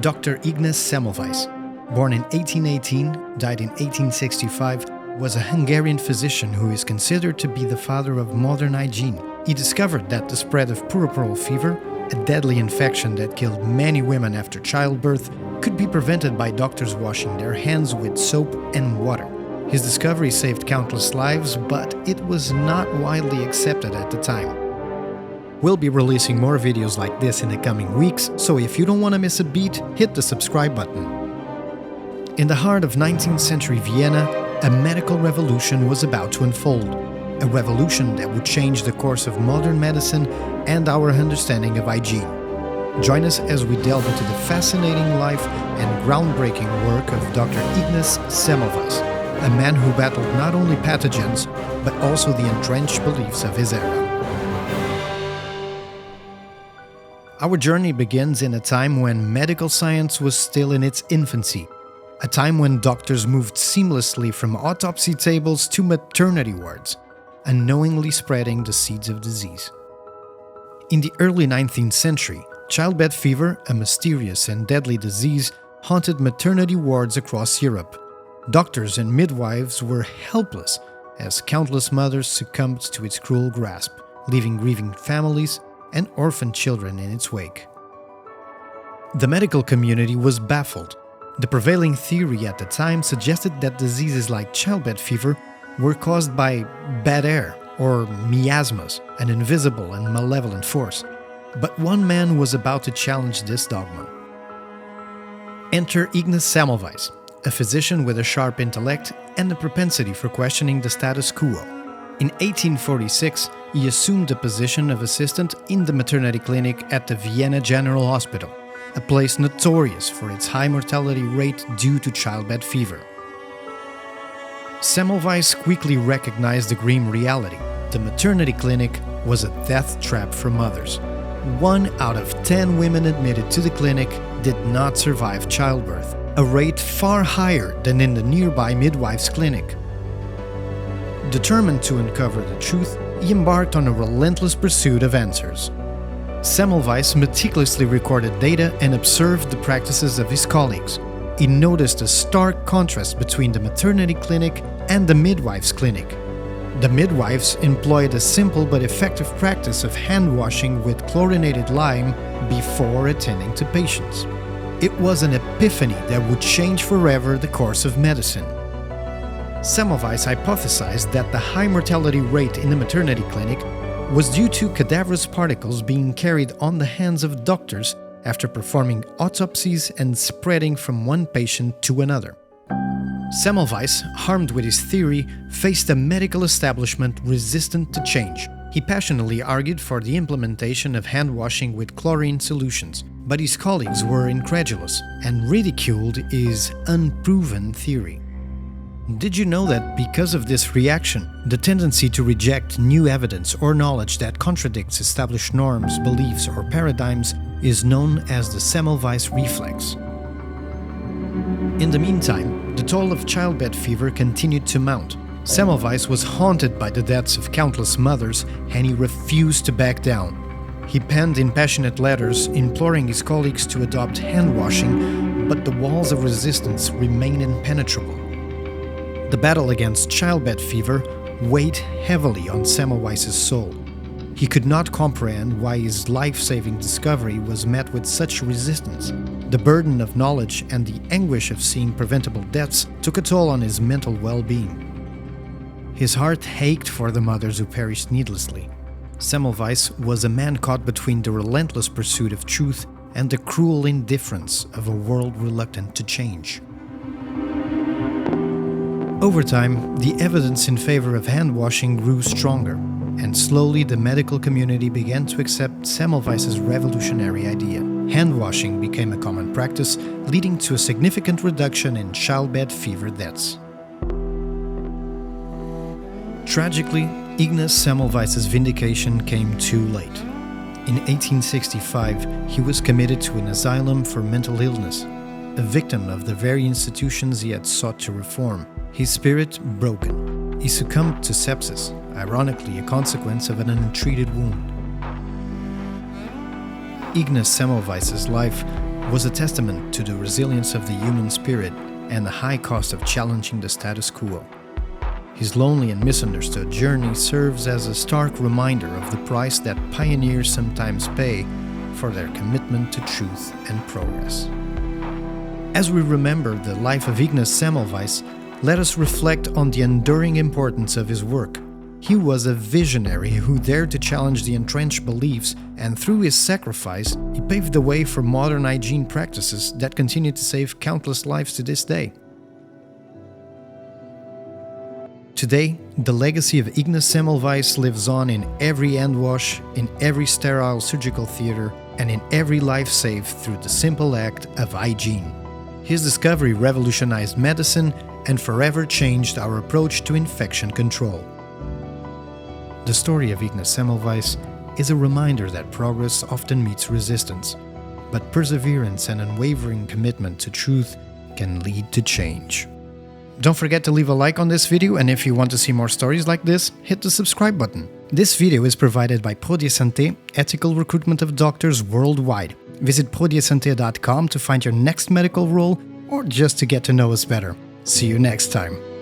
Dr. Ignaz Semmelweis, born in 1818, died in 1865, was a Hungarian physician who is considered to be the father of modern hygiene. He discovered that the spread of puerperal fever, a deadly infection that killed many women after childbirth, could be prevented by doctors washing their hands with soap and water. His discovery saved countless lives, but it was not widely accepted at the time. We'll be releasing more videos like this in the coming weeks, so if you don't want to miss a beat, hit the subscribe button. In the heart of 19th century Vienna, a medical revolution was about to unfold. A revolution that would change the course of modern medicine and our understanding of hygiene. Join us as we delve into the fascinating life and groundbreaking work of Dr. Ignaz Semmelweis, a man who battled not only pathogens, but also the entrenched beliefs of his era. Our journey begins in a time when medical science was still in its infancy, a time when doctors moved seamlessly from autopsy tables to maternity wards, unknowingly spreading the seeds of disease. In the early 19th century, childbed fever, a mysterious and deadly disease, haunted maternity wards across Europe. Doctors and midwives were helpless as countless mothers succumbed to its cruel grasp, leaving grieving families and orphaned children in its wake. The medical community was baffled. The prevailing theory at the time suggested that diseases like childbed fever were caused by bad air or miasmas, an invisible and malevolent force. But one man was about to challenge this dogma. Enter Ignaz Semmelweis, a physician with a sharp intellect and a propensity for questioning the status quo. In 1846, he assumed the position of assistant in the maternity clinic at the Vienna General Hospital, a place notorious for its high mortality rate due to childbed fever. Semmelweis quickly recognized the grim reality. The maternity clinic was a death trap for mothers. 1 out of 10 women admitted to the clinic did not survive childbirth, a rate far higher than in the nearby midwife's clinic. Determined to uncover the truth, he embarked on a relentless pursuit of answers. Semmelweis meticulously recorded data and observed the practices of his colleagues. He noticed a stark contrast between the maternity clinic and the midwife's clinic. The midwives employed a simple but effective practice of hand washing with chlorinated lime before attending to patients. It was an epiphany that would change forever the course of medicine. Semmelweis hypothesized that the high mortality rate in the maternity clinic was due to cadaverous particles being carried on the hands of doctors after performing autopsies and spreading from one patient to another. Semmelweis, armed with his theory, faced a medical establishment resistant to change. He passionately argued for the implementation of hand washing with chlorine solutions, but his colleagues were incredulous and ridiculed his unproven theory. Did you know that because of this reaction, the tendency to reject new evidence or knowledge that contradicts established norms, beliefs, or paradigms is known as the Semmelweis reflex? In the meantime, the toll of childbed fever continued to mount. Semmelweis was haunted by the deaths of countless mothers, and he refused to back down. He penned impassioned letters imploring his colleagues to adopt hand washing, but the walls of resistance remained impenetrable. The battle against childbed fever weighed heavily on Semmelweis' soul. He could not comprehend why his life-saving discovery was met with such resistance. The burden of knowledge and the anguish of seeing preventable deaths took a toll on his mental well-being. His heart ached for the mothers who perished needlessly. Semmelweis was a man caught between the relentless pursuit of truth and the cruel indifference of a world reluctant to change. Over time, the evidence in favor of hand washing grew stronger, and slowly the medical community began to accept Semmelweis' revolutionary idea. Hand washing became a common practice, leading to a significant reduction in childbed fever deaths. Tragically, Ignaz Semmelweis' vindication came too late. In 1865, he was committed to an asylum for mental illness, a victim of the very institutions he had sought to reform. His spirit broken, he succumbed to sepsis, ironically a consequence of an untreated wound. Ignaz Semmelweis' life was a testament to the resilience of the human spirit and the high cost of challenging the status quo. His lonely and misunderstood journey serves as a stark reminder of the price that pioneers sometimes pay for their commitment to truth and progress. As we remember the life of Ignaz Semmelweis, let us reflect on the enduring importance of his work. He was a visionary who dared to challenge the entrenched beliefs, and through his sacrifice, he paved the way for modern hygiene practices that continue to save countless lives to this day. Today, the legacy of Ignaz Semmelweis lives on in every hand wash, in every sterile surgical theater, and in every life saved through the simple act of hygiene. His discovery revolutionized medicine and forever changed our approach to infection control. The story of Ignaz Semmelweis is a reminder that progress often meets resistance, but perseverance and unwavering commitment to truth can lead to change. Don't forget to leave a like on this video, and if you want to see more stories like this, hit the subscribe button. This video is provided by Prodier Santé, ethical recruitment of doctors worldwide. Visit prodiersante.com to find your next medical role or just to get to know us better. See you next time.